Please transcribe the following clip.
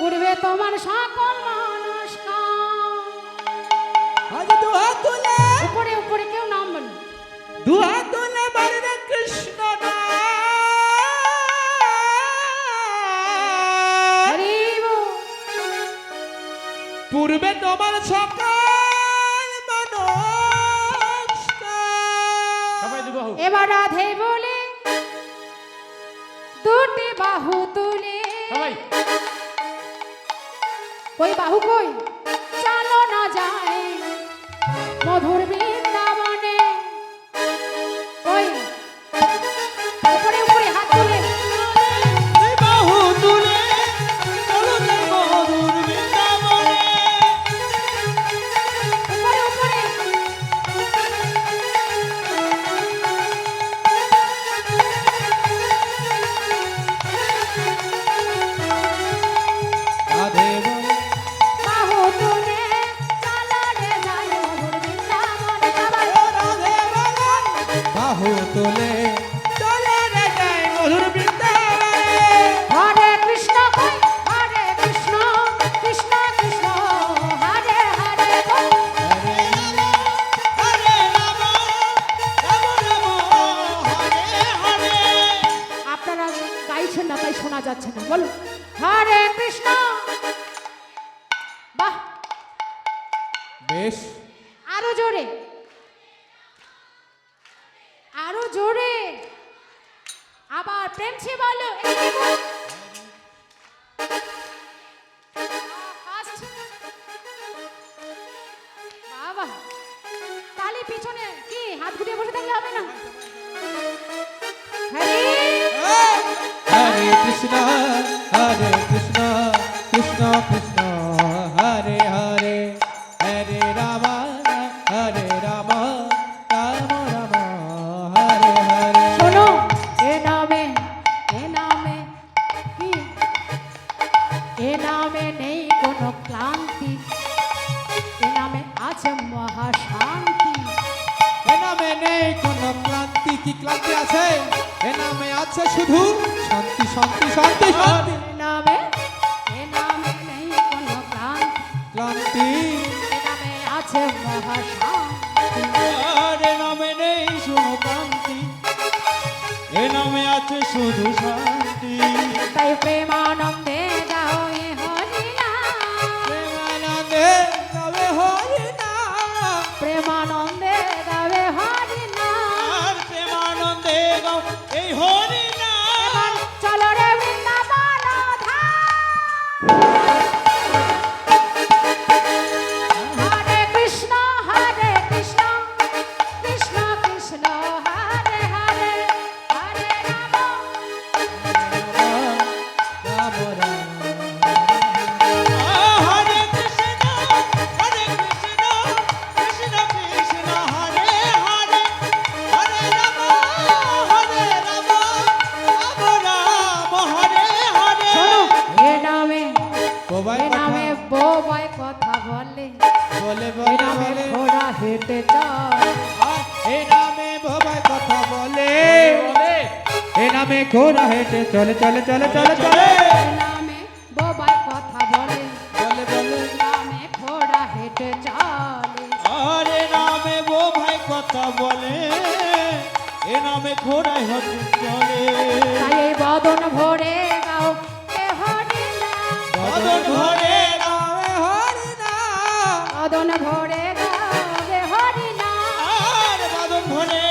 পূর্বে তোমার সকল মনস্কার। আজ দুহাত তুলে উপরে উপরে কেউ নাম বলো। দুহাত তুলে বলবে কৃষ্ণ নাম। হরি বল। পূর্বে তোমার সকল মনস্কার। সবাই দুবাহু। এবার রাধে বলে দুটি বাহু তুলে। সবাই কই বাহু কই চলো না যায় মধুর বৃন্দাবনে। কই উপরে উপরে হাত তুলে। এই বাহু তুলে চলো না মধুর বৃন্দাবনে। উপরে উপরে রাধে বল বাহু তুলে চলো রে যায় মধুর বৃন্দাবনে। সবাই রাধে বল বাহু তুলে চলো রে যাই মধুর বৃন্দাবনে। হরে কৃষ্ণ কই হরে কৃষ্ণ কৃষ্ণ কৃষ্ণ হরে হরে কই। হরে রাম রাম রাম হরে হরে। আপনারা গাইছেন না তাই শোনা যাচ্ছে না। বলো হরে কৃষ্ণ। বাহ বেশ আরো জোরে আরো জোরে আবার প্রেম ছে বলো। এদিকে বল। Fast. বাবা তালি পিছনে কি হাত গুটিয়ে বসে থাকলে হবে না। হরে হরে কৃষ্ণ কৃষ্ণ কৃষ্ণ হরে হরে হরে রাম রাম রাম হরে হরে। শোনো এ নামে কি এ নামে নেই কোনো ক্লান্তি। এ নামে আছে মহাশান্তি। এ নামে নেই কোনো ক্লান্তি। কি ক্লান্তি আছে? এ নামে আছে শুধু শান্তি শান্তি শান্তি শান্তি। এ নামে নেই কোনো ক্লান্তি। ক্লান্তি এ নামে আছে মহাশান্তি। এ নামে নেই শুধু ক্লান্তি। এ নামে আছে শুধু শান্তি। তাই প্রেমানন্দে গাও এ হরি নাম। প্রেমানন্দে গাবে হরি নাম। প্রেমানন্দে গাবে হরি নাম। আর প্রেমানন্দে গাও এই হরি নাম। এবার চলো রে বৃন্দাবন ধাম। হরে কৃষ্ণ কৃষ্ণ কৃষ্ণ হরে হরে হরে রাম। রাম রাম হরে কৃষ্ণ কৃষ্ণ কৃষ্ণ হরে হরে হরে রাম রাম রাম হরে হরে। শোনো এ নামে বোবাই বোবাই কথা বলে। বলে এ বলে নামে বলে ঘোড়া হেঁটে চলে। এই নামে বোবাই কথা বলে। এই নামে ঘোড়া হেঁটে চলে চলে চলে চলে চলে এ নামে বোবাই কথা বলে। বলে বলে এ নামে ঘোড়া হেঁটে চলে। আরে নামে বোবাই কথা বলে। এ নামে ঘোড়ায় হতে চলে। তাই এই বদন ভরে গাও এ হরি নাম। বদন ভরে নামে হরি নাম। বদন ভরে গাও এ হরি নাম। আর বদন ভরে